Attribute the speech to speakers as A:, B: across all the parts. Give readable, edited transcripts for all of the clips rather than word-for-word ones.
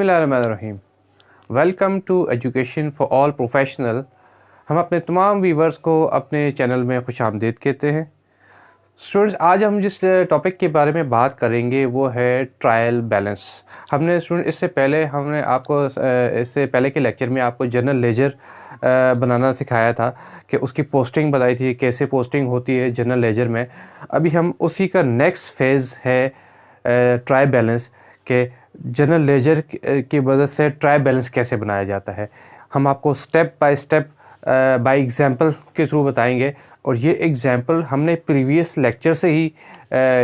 A: बिस्मिल्लाहिर्रहमानिर्रहीम। Welcome to education for all professional. हम अपने तमाम व्यूवर्स को अपने चैनल में खुशामदीद कहते हैं। स्टूडेंट्स, आज हम जिस टॉपिक के बारे में बात करेंगे वो है ट्रायल बैलेंस। हमने स्टूडेंट इससे पहले के लेक्चर में आपको जनरल लेजर बनाना सिखाया था कि उसकी पोस्टिंग बताई थी, कैसे पोस्टिंग होती है जनरल लेजर में। अभी हम उसी का नेक्स्ट फेज़ है ट्रायल बैलेंस के जनरल लेजर की मदद से ट्रायल बैलेंस कैसे बनाया जाता है। हम आपको स्टेप बाय एग्जांपल के थ्रू बताएंगे, और ये एग्जांपल हमने प्रीवियस लेक्चर से ही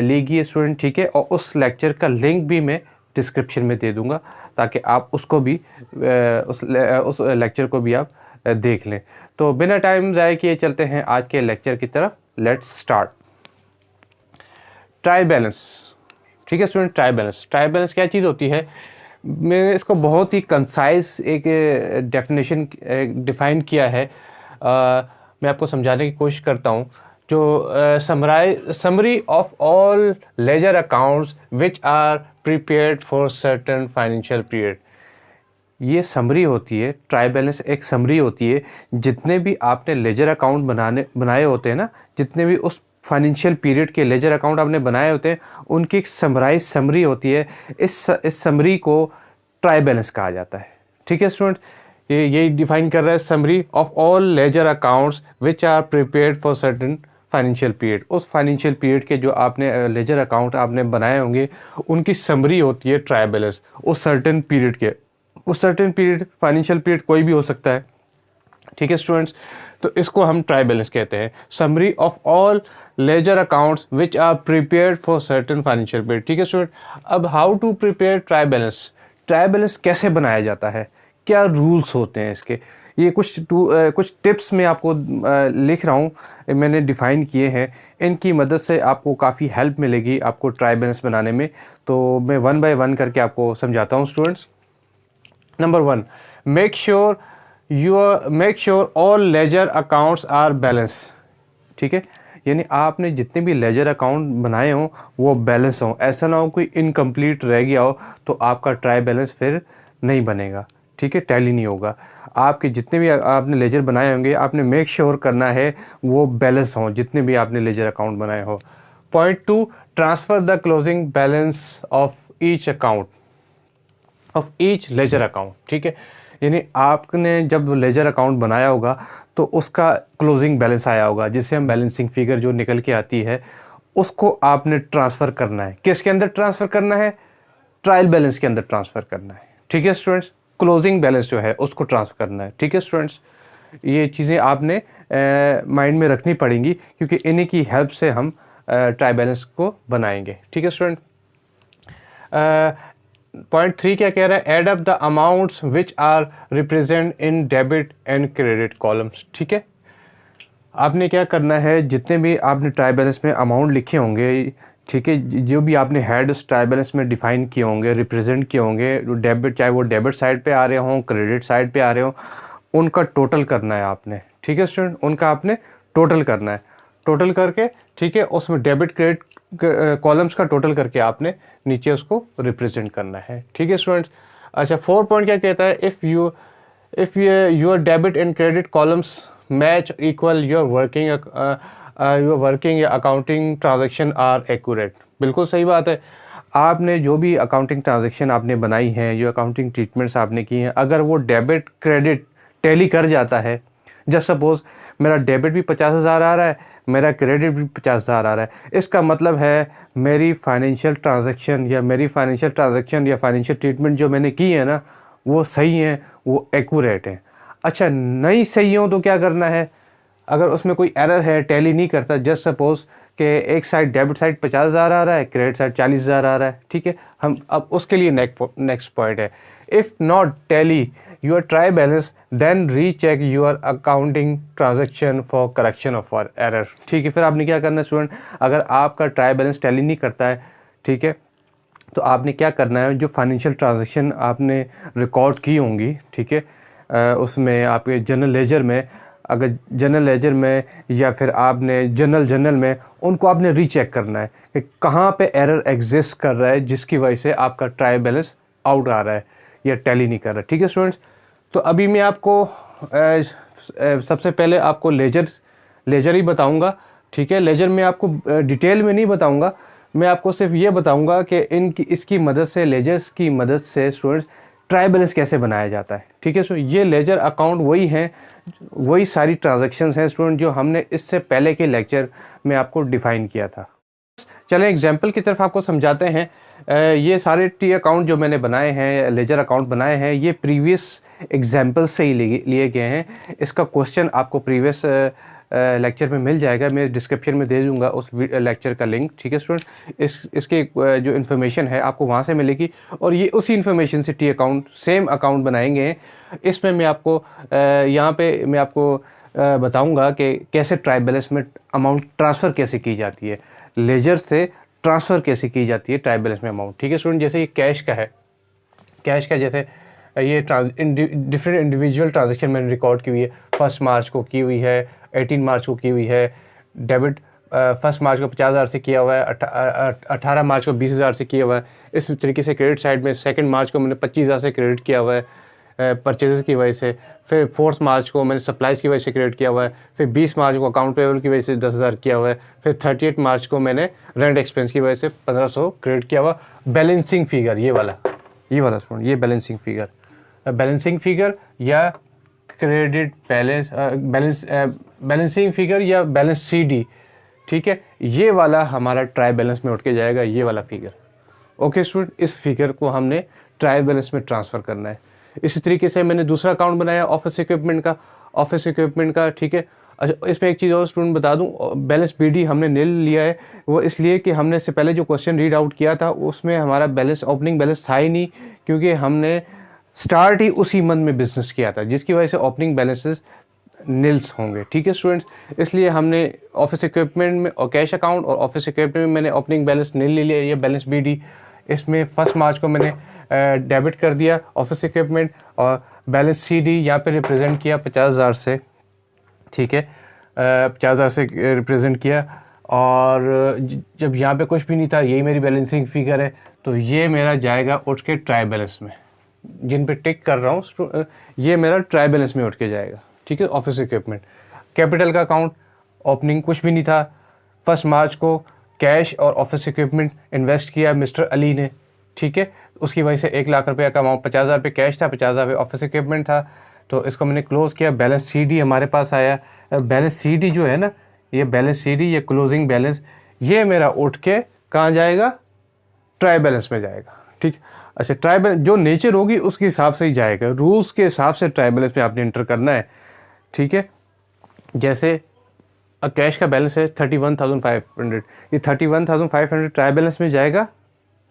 A: ली गई है स्टूडेंट, ठीक है। और उस लेक्चर का लिंक भी मैं डिस्क्रिप्शन में दे दूंगा ताकि आप उसको भी उस लेक्चर को भी आप देख लें। तो बिना टाइम ज़ाया किए चलते हैं आज के लेक्चर की तरफ। Let's start. ट्रायल बैलेंस, ठीक है स्टूडेंट। ट्रायल बैलेंस क्या चीज़ होती है? मैंने इसको बहुत ही कंसाइज एक डेफिनेशन डिफ़ाइन किया है। मैं आपको समझाने की कोशिश करता हूँ। जो summary of all ledger accounts which are prepared for certain financial period, ये समरी होती है। ट्रायल बैलेंस एक समरी होती है। जितने भी आपने लेजर अकाउंट बनाए होते हैं ना, जितने भी उस फाइनेंशियल पीरियड के लेजर अकाउंट आपने बनाए होते हैं, उनकी एक समराइज समरी होती है। इस समरी को ट्रायल बैलेंस कहा जाता है, ठीक है स्टूडेंट। यही डिफाइन कर रहा है summary of all ledger accounts which are prepared for certain financial period. उस फाइनेंशियल पीरियड के जो आपने लेजर अकाउंट आपने बनाए होंगे, उनकी समरी होती है ट्रायल बैलेंस। उस सर्टेन पीरियड के, उस सर्टेन पीरियड फाइनेंशियल पीरियड कोई भी हो सकता है, ठीक है स्टूडेंट्स। तो इसको हम ट्रायल बैलेंस कहते हैं, summary of all ledger accounts which are prepared for certain financial period, ठीक है स्टूडेंट। अब how to prepare trial balance, trial balance कैसे बनाया जाता है, क्या रूल्स होते हैं इसके, ये कुछ टिप्स मैं आपको लिख रहा हूँ, मैंने डिफ़ाइन किए हैं। इनकी मदद से आपको काफ़ी हेल्प मिलेगी आपको ट्रायल बैलेंस बनाने में। तो मैं वन बाय वन करके आपको समझाता हूँ students. Number 1, make sure all ledger accounts are balance, ठीक है। यानी आपने जितने भी लेजर अकाउंट बनाए हों वो बैलेंस हों। ऐसा ना हो कोई इनकम्प्लीट रह गया हो तो आपका ट्रायल बैलेंस फिर नहीं बनेगा, ठीक है, टैली नहीं होगा। आपके जितने भी आपने लेजर बनाए होंगे, आपने मेक श्योर करना है वो बैलेंस हों, जितने भी आपने लेजर अकाउंट बनाए हो। Point 2, transfer the closing balance of each ledger account, ठीक है। यानी आपने जब लेजर अकाउंट बनाया होगा तो उसका क्लोजिंग बैलेंस आया होगा, जिससे हम बैलेंसिंग फिगर जो निकल के आती है उसको आपने ट्रांसफ़र करना है। किसके अंदर ट्रांसफ़र करना है? ट्रायल बैलेंस के अंदर ट्रांसफ़र करना है, ठीक है स्टूडेंट्स। क्लोजिंग बैलेंस जो है उसको ट्रांसफ़र करना है, ठीक है स्टूडेंट्स। ये चीज़ें आपने माइंड में रखनी पड़ेंगी क्योंकि इन्हीं की हेल्प से हम ट्रायल बैलेंस को बनाएंगे, ठीक है स्टूडेंट। पॉइंट 3 क्या कह रहा है? Add up the amounts which are represent in debit and credit columns, ठीक है। आपने क्या करना है, जितने भी आपने ट्रायल बैलेंस में अमाउंट लिखे होंगे, ठीक है, जो भी आपने हेड ट्रायल बैलेंस में डिफाइन किए होंगे, रिप्रेजेंट किए होंगे, डेबिट, चाहे वो डेबिट साइड पे आ रहे हों, क्रेडिट साइड पे आ रहे हों, उनका टोटल करना है आपने, ठीक है स्टूडेंट। उनका आपने टोटल करना है, टोटल करके, ठीक है, उसमें डेबिट क्रेडिट कॉलम्स का टोटल करके आपने नीचे उसको रिप्रेजेंट करना है, ठीक है स्टूडेंट्स। अच्छा, 4 पॉइंट क्या कहता है? If your debit and credit columns match equal your working accounting transaction are accurate. बिल्कुल सही बात है। आपने जो भी अकाउंटिंग ट्रांजैक्शन आपने बनाई हैं, जो अकाउंटिंग ट्रीटमेंट्स आपने की हैं, अगर वो डेबिट क्रेडिट टैली कर जाता है, जस्ट सपोज मेरा डेबिट भी 50,000 आ रहा है, मेरा क्रेडिट भी 50,000 आ रहा है, इसका मतलब है मेरी फाइनेंशियल ट्रांजैक्शन या फाइनेंशियल ट्रीटमेंट जो मैंने की है ना, वो सही है, वो एक्यूरेट है। अच्छा, नहीं सही हो तो क्या करना है? अगर उसमें कोई एरर है, टैली नहीं करता, जस्ट सपोज कि एक साइड डेबिट साइड 50,000 आ रहा है, क्रेडिट साइड 40,000 आ रहा है, ठीक है। हम अब उसके लिए नेक्स्ट पॉइंट है, if not tally your trial balance then recheck your accounting transaction for correction of error, ठीक है। फिर आपने क्या करना है स्टूडेंट? अगर आपका ट्रायल बैलेंस टैली नहीं करता है, ठीक है, तो आपने क्या करना है, जो फाइनेंशियल ट्रांजैक्शन आपने रिकॉर्ड की होंगी, ठीक है, उसमें आपके जनरल लेजर में, अगर जनरल लेजर में या फिर आपने जनरल में, उनको आपने रीचेक करना है कि कहाँ पे एरर एग्जिस्ट कर रहा है जिसकी वजह से आपका ट्रायल बैलेंस आउट आ रहा है। या टैली नहीं कर रहा। ठीक है स्टूडेंट्स, तो अभी मैं आपको सबसे पहले आपको लेजर ही बताऊंगा। ठीक है, लेजर में आपको डिटेल में नहीं बताऊंगा, मैं आपको सिर्फ ये बताऊंगा कि इसकी मदद से, लेजर्स की मदद से स्टूडेंट्स ट्रायल बैलेंस कैसे बनाया जाता है। ठीक है, सो ये लेजर अकाउंट वही सारी ट्रांजैक्शंस हैं स्टूडेंट जो हमने इससे पहले के लेक्चर में आपको डिफाइन किया था। चलें एग्जाम्पल की तरफ आपको समझाते हैं। ये सारे टी अकाउंट जो मैंने बनाए हैं, लेजर अकाउंट बनाए हैं, ये प्रीवियस एग्जाम्पल से ही लिए गए हैं। इसका क्वेश्चन आपको प्रीवियस लेक्चर में मिल जाएगा, मैं डिस्क्रिप्शन में दे दूंगा उस लेक्चर का लिंक। ठीक है स्टूडेंट, इसके जो इन्फॉर्मेशन है आपको वहाँ से मिलेगी, और ये उसी इन्फॉर्मेशन से टी अकाउंट, सेम अकाउंट बनाएंगे। इसमें मैं आपको यहाँ पे मैं आपको बताऊंगा कि कैसे ट्रायल बैलेंस में अमाउंट ट्रांसफ़र कैसे की जाती है, लेजर से ट्रांसफ़र कैसे की जाती है ट्रायल बैलेंस में अमाउंट। ठीक है स्टूडेंट, जैसे ये कैश का है, कैश का जैसे ये डिफरेंट इंडिविजुअल ट्रांजेक्शन मैंने रिकॉर्ड की हुई है। 1 मार्च को की हुई है, 18 मार्च को की हुई है। डेबिट 1 मार्च को 50,000 से किया हुआ है, 18 मार्च को 20,000 से किया हुआ है। इस तरीके से क्रेडिट साइड में 2 मार्च को मैंने 25,000 से क्रेडिट किया हुआ है परचेजेस की वजह से। फिर 4 मार्च को मैंने सप्लाईज की वजह से क्रेडिट किया हुआ है। फिर 20 मार्च को अकाउंट पेबल की वजह से 10,000 किया हुआ है। फिर 38 मार्च को मैंने रेंट एक्सपेंस की वजह से 1,500 क्रेडिट किया हुआ। बैलेंसिंग फिगर ये वाला स्टूडेंट, ये बैलेंसिंग फिगर या क्रेडिट बैलेंसिंग फिगर या बैलेंस CD। ठीक है, ये वाला हमारा ट्रायल बैलेंस में उठ के जाएगा, ये वाला फिगर। ओके स्टूडेंट, इस फिगर को हमने ट्रायल बैलेंस में ट्रांसफ़र करना है। इसी तरीके से मैंने दूसरा अकाउंट बनाया ऑफिस इक्विपमेंट का। ठीक है, अच्छा इसमें एक चीज़ और स्टूडेंट बता दूं, बैलेंस BD हमने नील लिया है, वो इसलिए कि हमने इससे पहले जो क्वेश्चन रीड आउट किया था उसमें हमारा बैलेंस, ओपनिंग बैलेंस था ही नहीं, क्योंकि हमने स्टार्ट ही उसी मंथ में बिजनेस किया था, जिसकी वजह से ओपनिंग बैलेंसेस नील्स होंगे। ठीक है स्टूडेंट्स, इसलिए हमने ऑफिस इक्विपमेंट में और कैश अकाउंट और ऑफिस इक्विपमेंट में मैंने ओपनिंग बैलेंस नील ले लिया, ये बैलेंस BD। इसमें 1 मार्च को मैंने डेबिट कर दिया ऑफिस इक्विपमेंट, और बैलेंस CD यहाँ पे रिप्रेजेंट किया 50,000 से। ठीक है, 50,000 से रिप्रेजेंट किया, और जब यहाँ पे कुछ भी नहीं था, यही मेरी बैलेंसिंग फिगर है, तो ये मेरा जाएगा उठ के ट्रायल बैलेंस में, जिन पे टिक कर रहा हूँ ये मेरा ट्रायल बैलेंस में उठ के जाएगा। ठीक है, ऑफिस इक्विपमेंट। कैपिटल का अकाउंट, ओपनिंग कुछ भी नहीं था, 1 मार्च को कैश और ऑफिस इक्विपमेंट इन्वेस्ट किया मिस्टर अली ने। ठीक है, उसकी वजह से 1 लाख रुपये का अमाउंट, 50,000 रुपये कैश था, 50,000 रुपये ऑफिस इक्विपमेंट था, तो इसको मैंने क्लोज़ किया। बैलेंस CD हमारे पास आया। बैलेंस CD जो है ना, ये बैलेंस CD, ये क्लोजिंग बैलेंस, ये मेरा उठ के कहाँ जाएगा, ट्रायल बैलेंस में जाएगा। ठीक, अच्छा ट्रायल बैलेंस जो नेचर होगी उसके हिसाब से ही जाएगा, रूल्स के हिसाब से ट्रायल बैलेंस में आपने इंटर करना है। ठीक है, जैसे कैश का बैलेंस है 31,500, ये 31,500 ट्रायल बैलेंस में जाएगा,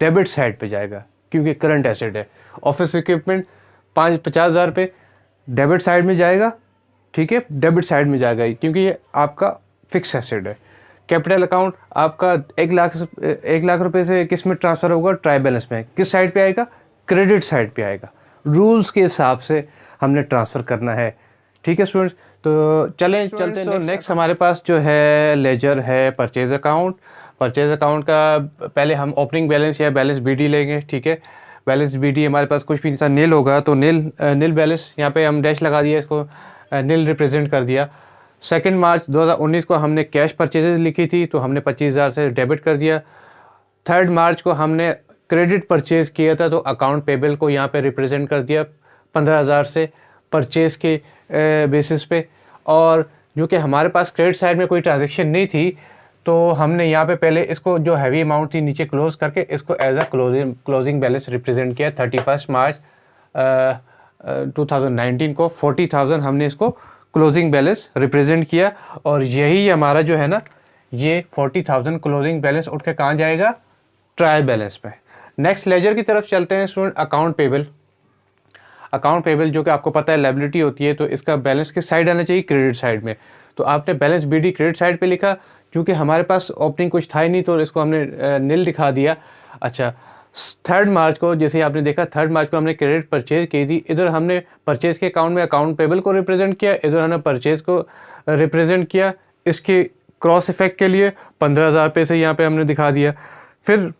A: डेबिट साइड पे जाएगा क्योंकि करंट एसेट है। ऑफिस इक्विपमेंट 50,000 रुपये डेबिट साइड में जाएगा। ठीक है, डेबिट साइड में जाएगा क्योंकि ये आपका फिक्स एसेट है। कैपिटल अकाउंट आपका 1 लाख रुपए से किस में ट्रांसफ़र होगा, ट्रायल बैलेंस में। किस साइड पे आएगा, क्रेडिट साइड पे आएगा। रूल्स के हिसाब से हमने ट्रांसफ़र करना है। ठीक है स्टूडेंट्स, तो चलते हैं नेक्स्ट हमारे पास जो है लेजर है परचेज अकाउंट। परचेज अकाउंट का पहले हम ओपनिंग बैलेंस या बैलेंस BD लेंगे। ठीक है, बैलेंस BD हमारे पास कुछ भी नहीं था, नील होगा, तो नील बैलेंस यहाँ पे हम डैश लगा दिया, इसको नील रिप्रेजेंट कर दिया। 2 मार्च 2019 को हमने कैश परचेजेस लिखी थी, तो हमने 25,000 से डेबिट कर दिया। 3 मार्च को हमने क्रेडिट परचेज किया था, तो अकाउंट पेबल को यहाँ पे रिप्रेजेंट कर दिया 15,000 से परचेज के बेसिस पे। और जो कि हमारे पास क्रेडिट साइड में कोई ट्रांजेक्शन नहीं थी, तो हमने यहाँ पे पहले इसको जो हैवी अमाउंट थी नीचे क्लोज करके इसको as a closing balance represent किया। 31 मार्च 2019 को 40,000 हमने इसको क्लोजिंग बैलेंस रिप्रेजेंट किया, और यही हमारा जो है ना, ये 40,000 क्लोजिंग बैलेंस उठ के कहाँ जाएगा, ट्रायल बैलेंस पे। नेक्स्ट लेजर की तरफ चलते हैं स्टूडेंट। अकाउंट पेबल जो कि आपको पता है लायबिलिटी होती है, तो इसका बैलेंस किस साइड आना चाहिए, क्रेडिट साइड में। तो आपने बैलेंस BD क्रेडिट साइड पे लिखा, क्योंकि हमारे पास ओपनिंग कुछ था ही नहीं, तो इसको हमने नील दिखा दिया। अच्छा 3 मार्च को जैसे आपने देखा, 3 मार्च को हमने क्रेडिट परचेज की थी, इधर हमने परचेज के अकाउंट में अकाउंट पेबल को रिप्रेजेंट किया, इधर हमने परचेज को रिप्रेजेंट किया। इसके क्रॉस इफेक्ट के लिए 15,000 रुपये से यहाँ पे हमने दिखा दिया। फिर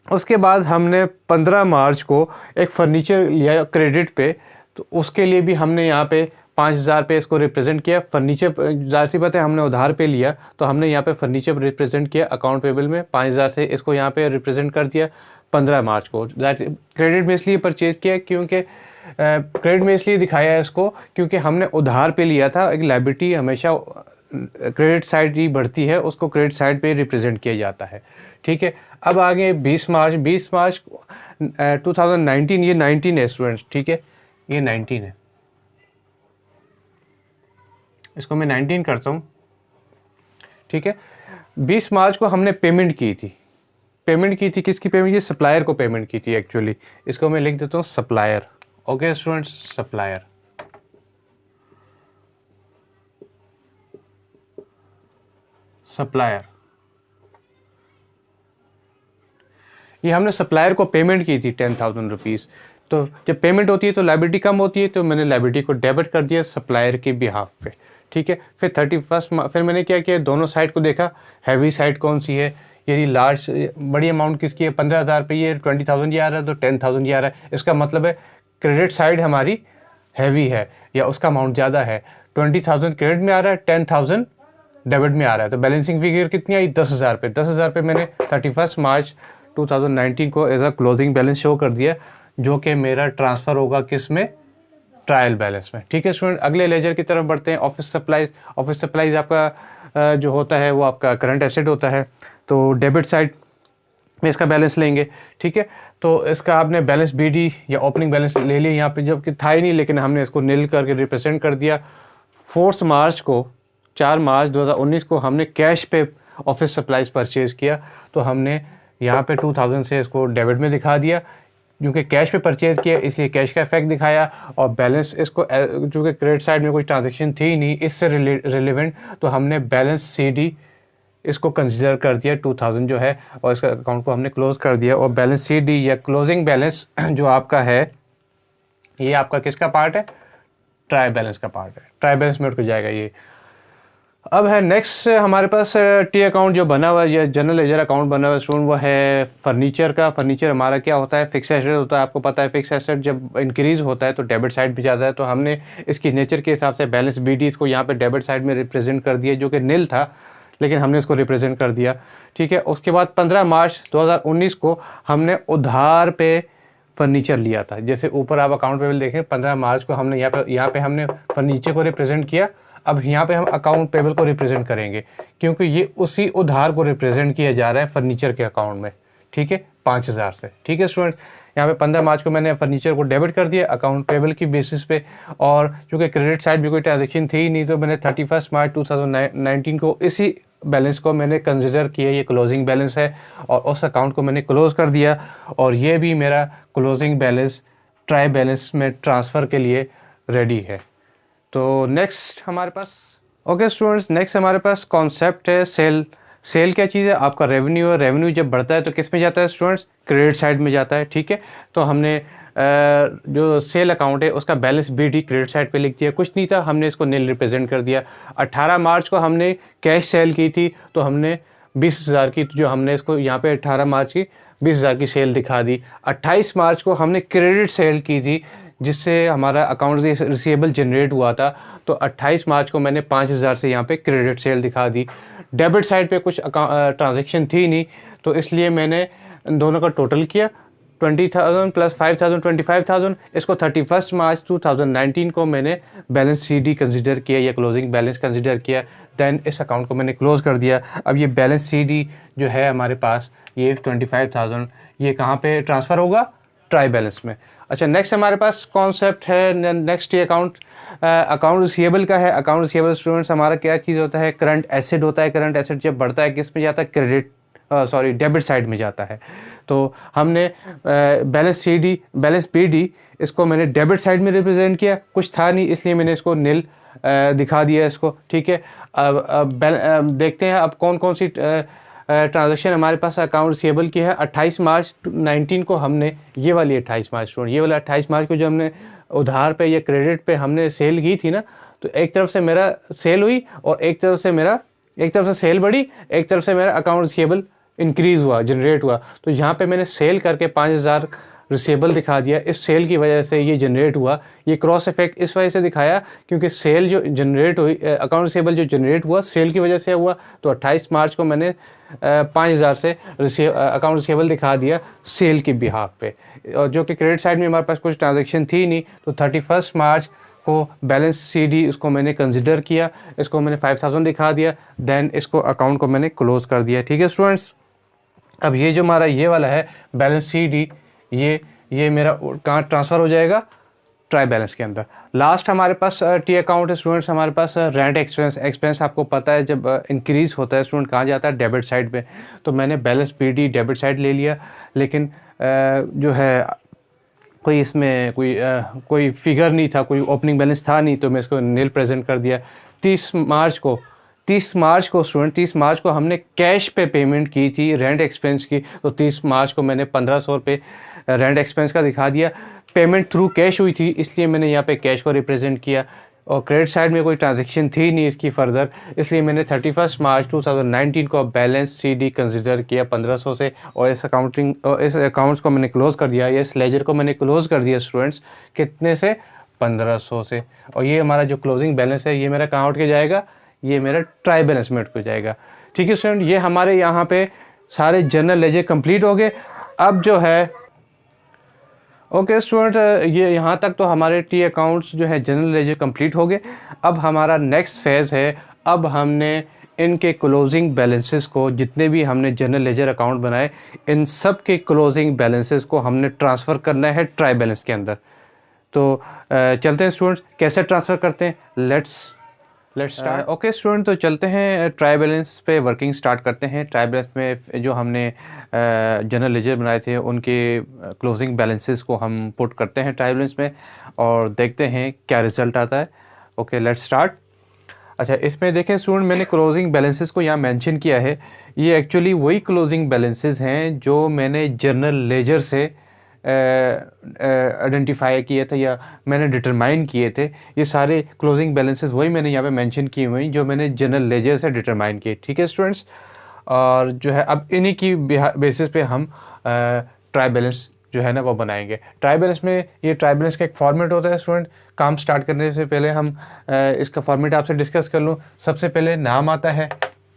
A: उसके बाद हमने 15 मार्च को एक फर्नीचर लिया क्रेडिट पे, तो उसके लिए भी हमने यहाँ पे 5,000 पे इसको रिप्रेजेंट किया। फर्नीचर ज़ाहिर सी बात है हमने उधार पे लिया, तो हमने यहाँ पे फर्नीचर रिप्रेजेंट किया अकाउंट पेबल में 5,000 से, इसको यहाँ पे रिप्रेजेंट कर दिया 15 मार्च को। क्रेडिट में इसलिए परचेज़ किया क्योंकि क्रेडिट में इसलिए दिखाया है इसको क्योंकि हमने उधार पे लिया था। एक लायबिलिटी हमेशा क्रेडिट साइड ही बढ़ती है, उसको क्रेडिट साइड पे रिप्रेजेंट किया जाता है। ठीक है, अब आगे 20 मार्च 2019, ये 19 है स्टूडेंट्स। ठीक है, ये 19 है, इसको मैं 19 करता हूँ। ठीक है, 20 मार्च को हमने पेमेंट की थी। किसकी पेमेंट की? सप्लायर को पेमेंट की थी एक्चुअली। इसको मैं लिख देता हूँ सप्लायर। Okay students, supplier. ये हमने सप्लायर को पेमेंट की थी 10,000 रुपीज़। तो जब पेमेंट होती है तो लायबिलिटी कम होती है, तो मैंने लायबिलिटी को डेबिट कर दिया सप्लायर के बिहाफ पे। ठीक है, फिर 31 फिर मैंने क्या किया, दोनों साइड को देखा, हैवी साइड कौन सी है, यदि लार्ज बड़ी अमाउंट किसकी है, 15,000 पे ये 20,000 ये आ रहा है, तो 10,000 ये आ रहा है। इसका मतलब है क्रेडिट साइड हमारी हैवी है या उसका अमाउंट ज़्यादा है। 20,000 क्रेडिट में आ रहा है, 10,000 डेबिट में आ रहा है। तो बैलेंसिंग फिगर कितनी आई? 10,000 पे। 10,000 पे मैंने 31 मार्च 2019 को as a closing balance show कर दिया, जो कि मेरा ट्रांसफ़र होगा किस में? ट्रायल बैलेंस में। ठीक है स्टूडेंट, अगले लेजर की तरफ बढ़ते हैं। ऑफिस सप्लाईज आपका जो होता है वो आपका करंट एसेट होता है, तो डेबिट साइड में इसका बैलेंस लेंगे। ठीक है, तो इसका आपने बैलेंस बीडी या ओपनिंग बैलेंस ले लिया यहाँ पे, जबकि था ही नहीं, लेकिन हमने इसको नील करके रिप्रेजेंट कर दिया। 4 मार्च 2019 को हमने कैश पे ऑफिस सप्लाईज परचेज़ किया, तो हमने यहाँ पे 2,000 से इसको डेबिट में दिखा दिया। क्योंकि कैश पे परचेज़ किया इसलिए कैश का इफेक्ट दिखाया, और बैलेंस इसको चूँकि क्रेडिट साइड में कोई ट्रांजेक्शन थी ही नहीं इससे रिलेवेंट, तो हमने बैलेंस CD इसको कंसिडर कर दिया 2,000 जो है, और इसका अकाउंट को हमने क्लोज कर दिया। और बैलेंस CD या क्लोजिंग बैलेंस जो आपका है, ये आपका किसका पार्ट है? ट्रायल बैलेंस का पार्ट है। ट्रायल बैलेंस में उठ के जाएगा ये। अब है नेक्स्ट हमारे पास टी अकाउंट जो बना हुआ है, या जनरल लेजर अकाउंट बना हुआ है स्टूडेंट, वो है फर्नीचर का। फर्नीचर हमारा क्या होता है? फिक्स एसेट होता है। आपको पता है फिक्स एसेट जब इंक्रीज होता है तो डेबिट साइड भी जाता है, तो हमने इसकी नेचर के हिसाब से बैलेंस BD इसको यहाँ पे डेबिट साइड में रिप्रेजेंट कर दिया, जो कि नील था, लेकिन हमने इसको रिप्रेजेंट कर दिया। ठीक है, उसके बाद 15 मार्च 2019 को हमने उधार पे फर्नीचर लिया था। जैसे ऊपर आप अकाउंट पेबल देखें, 15 मार्च को हमने यहाँ पे हमने फर्नीचर को रिप्रेजेंट किया। अब यहाँ पे हम अकाउंट पेबल को रिप्रेजेंट करेंगे, क्योंकि ये उसी उधार को रिप्रेजेंट किया जा रहा है फर्नीचर के अकाउंट में। ठीक है, 5,000 से। ठीक है स्टूडेंट, यहाँ पे 15 मार्च को मैंने फर्नीचर को डेबिट कर दिया अकाउंट पेबल की बेसिस पे, और चूँकि क्रेडिट साइड भी कोई ट्रांजेक्शन थी ही नहीं, तो मैंने 31 मार्च 2019 को इसी बैलेंस को मैंने कंसिडर किया, ये क्लोजिंग बैलेंस है, और उस अकाउंट को मैंने क्लोज कर दिया। और ये भी मेरा क्लोजिंग बैलेंस ट्राई बैलेंस में ट्रांसफ़र के लिए रेडी है। तो नेक्स्ट हमारे पास, ओके स्टूडेंट्स, नेक्स्ट हमारे पास कॉन्सेप्ट है सेल। सेल क्या चीज़ है? आपका रेवेन्यू है। रेवेन्यू जब बढ़ता है तो किस में जाता है स्टूडेंट्स? क्रेडिट साइड में जाता है। ठीक है, तो हमने जो सेल अकाउंट है उसका बैलेंस BD क्रेडिट साइड पे लिख दिया। कुछ नहीं था, हमने इसको नील रिप्रेजेंट कर दिया। 18 मार्च को हमने कैश सेल की थी, तो हमने 20,000 की, जो हमने इसको यहाँ पे 18 मार्च की 20,000 की सेल दिखा दी। 28 मार्च को हमने क्रेडिट सेल की थी, जिससे हमारा अकाउंट रिसीवेबल जनरेट हुआ था, तो 28 मार्च को मैंने 5,000 से यहाँ पे क्रेडिट सेल दिखा दी। डेबिट साइड पे कुछ ट्रांजैक्शन थी नहीं, तो इसलिए मैंने दोनों का टोटल किया, 20,000 प्लस 5,000 25,000। इसको 31 मार्च 2019 को मैंने बैलेंस CD कंसिडर किया या क्लोजिंग बैलेंस कंसिडर किया, देन इस अकाउंट को मैंने क्लोज कर दिया। अब ये बैलेंस CD जो है हमारे पास, ये 25,000, ये कहाँ पे ट्रांसफ़र होगा? ट्राई बैलेंस में। अच्छा, नेक्स्ट हमारे पास कॉन्सेप्ट है, नेक्स्ट ये अकाउंट रिसीवेबल का है। अकाउंट रिसीवेबल स्टूडेंट्स हमारा क्या चीज़ होता है? करंट एसेट होता है। करंट एसेट जब बढ़ता है किस में जाता है? डेबिट साइड में जाता है। तो हमने बैलेंस BD इसको मैंने डेबिट साइड में रिप्रेजेंट किया। कुछ था नहीं इसलिए मैंने इसको नील दिखा दिया इसको। ठीक है, अब देखते हैं अब कौन कौन सी ट्रांजैक्शन हमारे पास अकाउंट रिसीवेबल की है। 28 मार्च 19 को हमने ये वाली 28 मार्च ये वाला 28 मार्च को जो हमने उधार पे या क्रेडिट पे हमने सेल की थी ना, तो एक तरफ से मेरा सेल हुई और एक तरफ से सेल बढ़ी, एक तरफ से मेरा अकाउंट रिसीवेबल इंक्रीज़ हुआ, जनरेट हुआ। तो यहाँ पे मैंने सेल करके 5000 रिसीवेबल दिखा दिया, इस सेल की वजह से ये जनरेट हुआ। ये क्रॉस इफेक्ट इस वजह से दिखाया क्योंकि सेल जो जनरेट हुई, अकाउंट रिसीवेबल जो जनरेट हुआ सेल की वजह से हुआ। तो 28 मार्च को मैंने 5000 से अकाउंट रिसीवेबल दिखा दिया सेल की बिहाफ पे, और जो कि क्रेडिट साइड में हमारे पास कुछ ट्रांजेक्शन थी नहीं। तो 31 मार्च को बैलेंस CD इसको मैंने कंसिडर किया, इसको मैंने 5000 दिखा दिया, देन इसको अकाउंट को मैंने क्लोज कर दिया। ठीक है स्टूडेंट्स, अब ये जो हमारा ये वाला है बैलेंस CD, ये मेरा कहाँ ट्रांसफ़र हो जाएगा, ट्राई बैलेंस के अंदर। लास्ट हमारे पास टी अकाउंट है स्टूडेंट्स, हमारे पास रेंट एक्सपेंस आपको पता है जब इंक्रीज़ होता है स्टूडेंट कहाँ जाता है, डेबिट साइड पे। तो मैंने बैलेंस PD डेबिट साइड ले लिया, लेकिन जो है कोई इसमें कोई फिगर नहीं था, कोई ओपनिंग बैलेंस था नहीं, तो मैं इसको नील प्रेजेंट कर दिया। 30 मार्च को स्टूडेंट 30 मार्च को हमने कैश पे पेमेंट की थी रेंट एक्सपेंस की। तो 30 मार्च को मैंने 1500 रुपये रेंट एक्सपेंस का दिखा दिया। पेमेंट थ्रू कैश हुई थी इसलिए मैंने यहाँ पे कैश को रिप्रेजेंट किया, और क्रेडिट साइड में कोई ट्रांजैक्शन थी नहीं इसकी फर्दर, इसलिए मैंने 31 मार्च 2019 को बैलेंस CD कंसिडर किया 1500 से, और इस अकाउंट्स को मैंने क्लोज कर दिया, इस लेजर को मैंने क्लोज कर दिया स्टूडेंट्स, कितने से, 1500 से। और ये हमारा जो क्लोजिंग बैलेंस है ये मेरा कहाँ उठ के जाएगा, ये मेरा ट्राई बैलेंस में उठ के जाएगा। ठीक है स्टूडेंट, ये हमारे यहाँ पे सारे जनरल लेजर कंप्लीट हो गए। अब जो है ओके स्टूडेंट, ये यहाँ तक तो हमारे टी अकाउंट्स जो है जनरल लेजर कंप्लीट हो गए। अब हमारा नेक्स्ट फेज़ है, अब हमने इनके क्लोजिंग बैलेंसेस को, जितने भी हमने जनरल लेजर अकाउंट बनाए, इन सब के क्लोजिंग बैलेंसेस को हमने ट्रांसफ़र करना है ट्राई बैलेंस के अंदर। तो चलते हैं स्टूडेंट्स, कैसे ट्रांसफ़र करते हैं, लेट्स स्टार्ट। ओके स्टूडेंट, तो चलते हैं ट्राई बैलेंस पे वर्किंग स्टार्ट करते हैं। ट्राई बैलेंस में जो हमने जनरल लेजर बनाए थे उनके क्लोजिंग बैलेंसेस को हम पुट करते हैं ट्राई बैलेंस में और देखते हैं क्या रिज़ल्ट आता है। Okay let's start. अच्छा, इसमें देखें स्टूडेंट, मैंने क्लोजिंग बैलेंसेस को यहाँ मेंशन किया है। ये एक्चुअली वही क्लोजिंग बैलेंसेस हैं जो मैंने जनरल लेजर से आइडेंटिफाई किए थे या मैंने डिटरमाइन किए थे। ये सारे क्लोजिंग बैलेंसेस वही मैंने यहाँ पे मेंशन किए हुए हैं जो मैंने जनरल लेजर से डिटरमाइन किए। ठीक है स्टूडेंट्स, और जो है अब इन्हीं की बेसिस पे हम ट्राई बैलेंस जो है ना वो बनाएंगे। ट्राई बैलेंस में ये ट्राई बैलेंस का एक फॉर्मेट होता है स्टूडेंट। काम स्टार्ट करने से पहले हम इसका फॉर्मेट आपसे डिस्कस कर लूँ। सबसे पहले नाम आता है,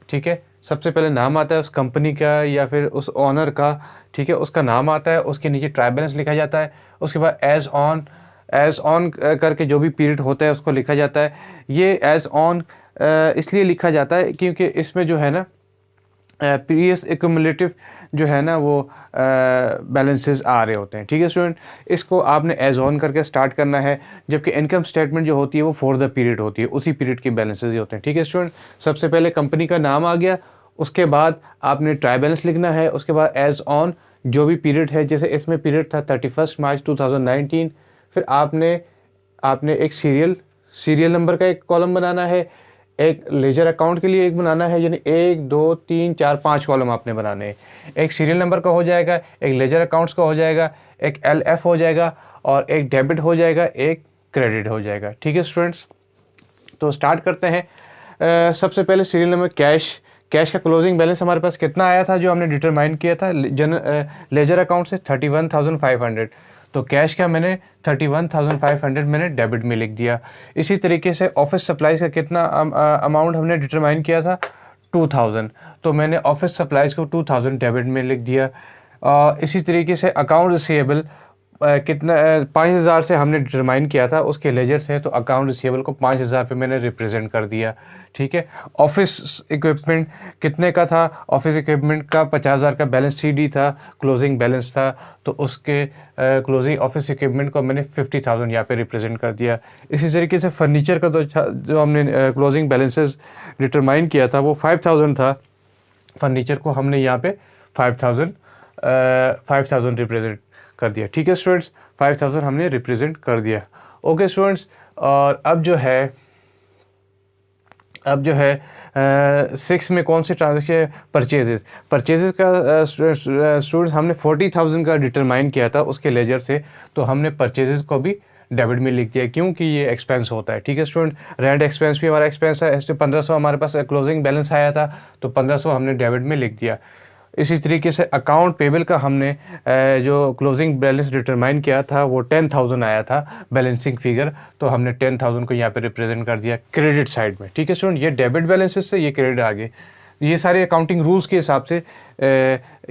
A: ठीक है, सबसे पहले नाम आता है उस कंपनी का या फिर उस ऑनर का, ठीक है, उसका नाम आता है, उसके नीचे ट्राई बैलेंस लिखा जाता है। उसके बाद एज ऑन करके जो भी पीरियड होता है उसको लिखा जाता है। ये एज ऑन इसलिए लिखा जाता है क्योंकि इसमें जो है ना प्रीवियस एक्यूमुलेटिव जो है ना वो बैलेंसेस आ रहे होते हैं। ठीक है स्टूडेंट, इसको आपने एज ऑन करके स्टार्ट करना है, जबकि इनकम स्टेटमेंट जो होती है वो फॉर द पीरियड होती है, उसी पीरियड के बैलेंसेस ही होते हैं। ठीक है स्टूडेंट, सबसे पहले कंपनी का नाम आ गया, उसके बाद आपने ट्राई बैलेंस लिखना है, उसके बाद एज ऑन जो भी पीरियड है, जैसे इसमें पीरियड था 31 मार्च 2019, फिर आपने एक सीरियल नंबर का एक कॉलम बनाना है, एक लेजर अकाउंट के लिए एक बनाना है, यानी 1 2 3 4 5 कॉलम आपने बनाने हैं। एक सीरियल नंबर का हो जाएगा, एक लेजर अकाउंट्स का हो जाएगा, एक LF हो जाएगा, और एक डेबिट हो जाएगा, एक क्रेडिट हो जाएगा। ठीक है स्टूडेंट्स, तो स्टार्ट करते हैं। सबसे पहले सीरियल नंबर कैश का क्लोजिंग बैलेंस हमारे पास कितना आया था जो हमने डिटरमाइन किया था लेजर अकाउंट से 31,500। तो कैश का मैंने 31,500 मैंने डेबिट में लिख दिया। इसी तरीके से ऑफिस सप्लाईज का कितना अमाउंट हमने डिटरमाइन किया था 2,000, तो मैंने ऑफिस सप्लाईज को 2,000 डेबिट में लिख दिया। इसी तरीके से अकाउंट रिसीवेबल कितना 5,000 से हमने डिटरमाइन किया था उसके लेजर से, तो अकाउंट रिसीवेबल को 5,000 पे मैंने रिप्रेजेंट कर दिया। ठीक है, ऑफिस इक्विपमेंट कितने का था, ऑफिस इक्विपमेंट का 50,000 का बैलेंस CD था, क्लोजिंग बैलेंस था, तो उसके क्लोजिंग ऑफिस इक्विपमेंट को मैंने 50,000 यहाँ पे रिप्रेजेंट कर दिया। इसी तरीके से फर्नीचर का तो जो हमने क्लोजिंग बैलेंसेस डिटरमाइन किया था वो 5,000 था, फर्नीचर को हमने यहाँ पे 5,000 रिप्रेजेंट कर दिया। ठीक है स्टूडेंट्स, 5,000 हमने रिप्रेजेंट कर दिया। ओके स्टूडेंट्स, और अब जो है 6 में कौन से ट्रांजेक्शन, परचेजेस का स्टूडेंट्स हमने 40,000 का डिटरमाइन किया था उसके लेजर से, तो हमने परचेजेस को भी डेबिट में लिख दिया क्योंकि ये एक्सपेंस होता है। ठीक है स्टूडेंट, रेंट एक्सपेंस भी हमारा एक्सपेंस है, 1500 हमारे पास क्लोजिंग बैलेंस आया था, तो 1500 हमने डेबिट में लिख दिया। इसी तरीके से अकाउंट पेबल का हमने जो क्लोजिंग बैलेंस डिटरमाइन किया था वो 10,000 आया था बैलेंसिंग फिगर, तो हमने 10,000 को यहाँ पे रिप्रेजेंट कर दिया क्रेडिट साइड में। ठीक है स्टूडेंट, ये डेबिट बैलेंसेस से ये क्रेडिट आगे, ये सारे अकाउंटिंग रूल्स के हिसाब से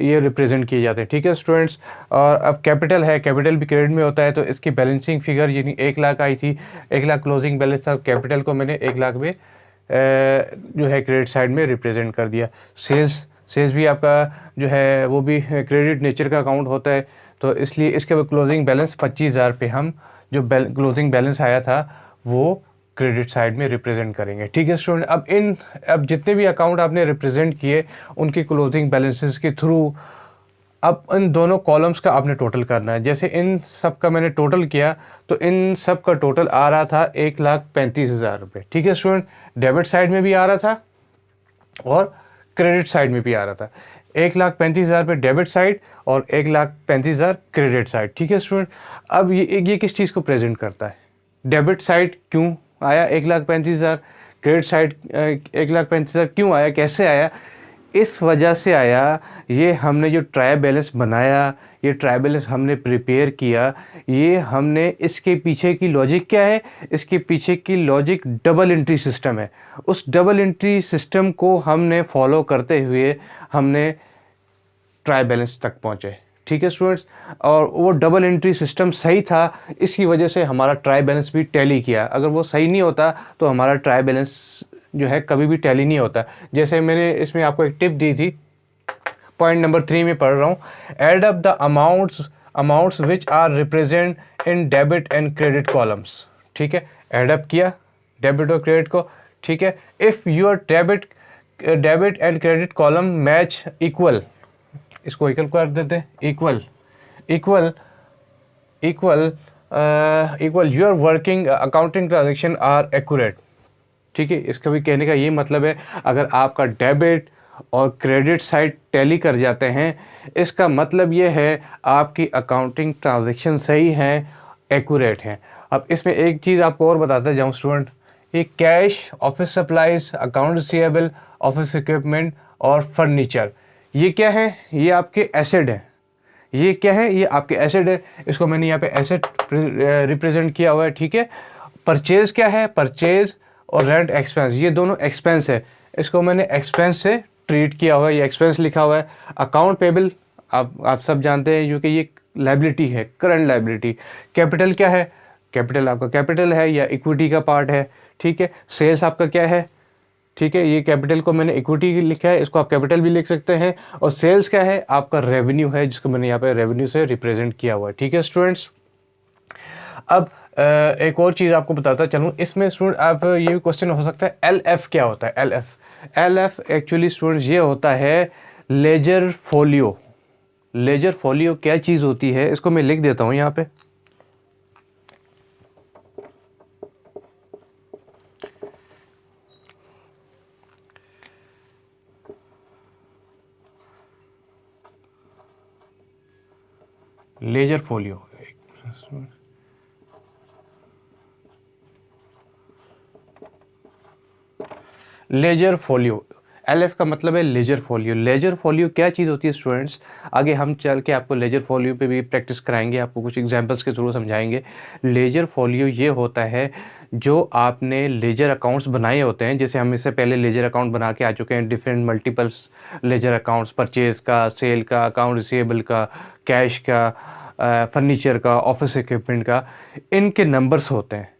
A: ये रिप्रेजेंट किए जाते हैं। ठीक है स्टूडेंट्स, और अब कैपिटल है, कैपिटल भी क्रेडिट में होता है, तो इसकी बैलेंसिंग फिगर यानी 1 लाख आई थी, 1 लाख क्लोजिंग बैलेंस था, कैपिटल को मैंने 1 लाख में जो है क्रेडिट साइड में रिप्रेजेंट कर दिया। सेल्स भी आपका जो है वो भी क्रेडिट नेचर का अकाउंट होता है, तो इसलिए इसके क्लोजिंग बैलेंस 25,000 पे हम जो क्लोजिंग बैलेंस आया था वो क्रेडिट साइड में रिप्रेजेंट करेंगे। ठीक है स्टूडेंट, अब जितने भी अकाउंट आपने रिप्रेजेंट किए उनकी क्लोजिंग बैलेंसेस के थ्रू अब इन दोनों कॉलम्स का आपने टोटल करना है। जैसे इन सब का मैंने टोटल किया तो इन सब का टोटल आ रहा था 1,35,000 रुपये। ठीक है स्टूडेंट, डेबिट साइड में भी आ रहा था और क्रेडिट साइड में भी आ रहा था। 1,35,000 रुपये डेबिट साइड और 1,35,000 क्रेडिट साइड। ठीक है स्टूडेंट, अब ये किस चीज़ को प्रेजेंट करता है? डेबिट साइड क्यों आया 1,35,000, क्रेडिट साइड 1,35,000 क्यों आया, कैसे आया? इस वजह से आया, ये हमने जो ट्रायल बैलेंस बनाया, ये ट्रायल बैलेंस हमने प्रिपेयर किया, ये हमने इसके पीछे की लॉजिक क्या है? इसके पीछे की लॉजिक डबल एंट्री सिस्टम है। उस डबल एंट्री सिस्टम को हमने फॉलो करते हुए हमने ट्रायल बैलेंस तक पहुँचे। ठीक है स्टूडेंट्स, और वो डबल एंट्री सिस्टम सही था, इसकी वजह से हमारा ट्रायल बैलेंस भी टैली किया। अगर वो सही नहीं होता तो हमारा ट्रायल बैलेंस जो है कभी भी टैली नहीं होता। जैसे मैंने इसमें आपको एक टिप दी थी, पॉइंट नंबर 3 में पढ़ रहा हूँ, add up the amounts which are represent in debit and credit columns. ठीक है, एड अप किया डेबिट और क्रेडिट को। ठीक है, if your debit and credit column match equal, इसको इक्वल कर देते हैं, equal your working accounting transaction are accurate. ठीक है, इसका भी कहने का ये मतलब है, अगर आपका डेबिट और क्रेडिट साइड टैली कर जाते हैं, इसका मतलब ये है आपकी अकाउंटिंग ट्रांजैक्शन सही हैं, एक्यूरेट हैं। अब इसमें एक चीज़ आपको और बताता जाऊँ स्टूडेंट, ये cash, office supplies, account receivable, office equipment और फर्नीचर, ये क्या है? ये आपके एसेट है। ये क्या है? ये आपके एसेट है। इसको मैंने यहाँ पे एसेट रिप्रेजेंट किया हुआ है। ठीक है, परचेज क्या है? परचेज और रेंट एक्सपेंस, ये दोनों एक्सपेंस है, इसको मैंने एक्सपेंस से ट्रीट किया हुआ है, ये एक्सपेंस लिखा हुआ है। अकाउंट पेबल आप सब जानते हैं क्योंकि ये लायबिलिटी है, करंट लायबिलिटी। कैपिटल क्या है? कैपिटल आपका कैपिटल है या इक्विटी का पार्ट है। ठीक है, सेल्स आपका क्या है? ठीक है, ये कैपिटल को मैंने इक्विटी लिखा है, इसको आप कैपिटल भी लिख सकते हैं। और सेल्स क्या है? आपका रेवेन्यू है, जिसको मैंने यहाँ पे रेवेन्यू से रिप्रेजेंट किया हुआ है। ठीक है स्टूडेंट्स, अब एक और चीज़ आपको बताता चलूँ, इसमें स्टूडेंट आप ये भी क्वेश्चन हो सकता है, LF क्या होता है? LF एक्चुअली स्टूडेंट्स ये होता है लेजर फोलियो। लेजर फोलियो क्या चीज़ होती है, इसको मैं लिख देता हूँ यहाँ पे। Ledger folio, ledger folio, LF का मतलब है लेजर फोलियो। लेजर फोलियो क्या चीज़ होती है स्टूडेंट्स? आगे हम चल के आपको लेजर फोलियो पे भी प्रैक्टिस कराएंगे, आपको कुछ एग्जांपल्स के थ्रू समझाएंगे। लेजर फोलियो ये होता है जो आपने लेजर अकाउंट्स बनाए होते हैं, जैसे हम इससे पहले लेजर अकाउंट बना के आ चुके हैं, different multiples ledger accounts, purchase का, सेल का, अकाउंट रिसीवेबल का, कैश का, फर्नीचर का, ऑफिस इक्विपमेंट का, इनके नंबर्स होते हैं।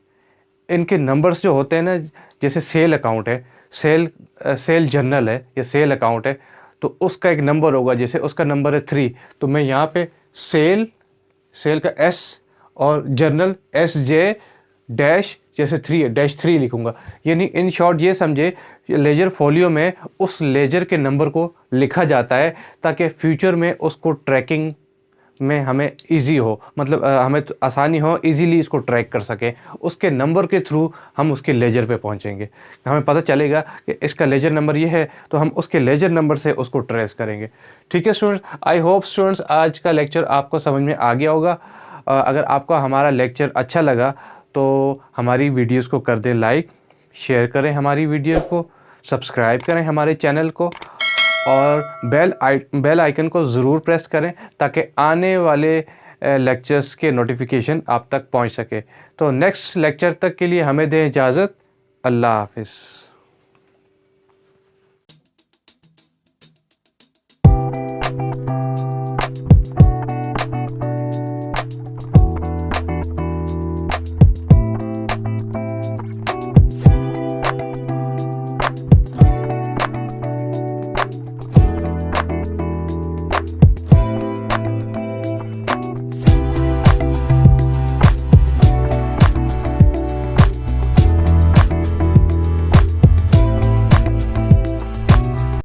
A: इनके नंबर्स जो होते हैं ना, जैसे सेल अकाउंट है, सेल जर्नल है या सेल अकाउंट है, तो उसका एक नंबर होगा, जैसे उसका नंबर है 3, तो मैं यहाँ पे सेल का S और जर्नल SJ डैश जैसे 3 है, -3 लिखूँगा। यानी इन शॉर्ट ये समझे, लेजर फोलियो में उस लेजर के नंबर को लिखा जाता है ताकि फ्यूचर में उसको ट्रैकिंग में हमें इजी हो, मतलब हमें आसानी हो, इजीली इसको ट्रैक कर सके। उसके नंबर के थ्रू हम उसके लेजर पे पहुंचेंगे, हमें पता चलेगा कि इसका लेजर नंबर ये है, तो हम उसके लेजर नंबर से उसको ट्रेस करेंगे। ठीक है स्टूडेंट्स, आई होप स्टूडेंट्स आज का लेक्चर आपको समझ में आ गया होगा। अगर आपको हमारा लेक्चर अच्छा लगा तो हमारी वीडियोज़ को कर दें लाइक, शेयर करें हमारी वीडियो को, सब्सक्राइब करें हमारे चैनल को, और बेल आइकन को ज़रूर प्रेस करें ताकि आने वाले लेक्चर्स के नोटिफिकेशन आप तक पहुंच सके। तो नेक्स्ट लेक्चर तक के लिए हमें दें इजाज़त। अल्लाह हाफिज़।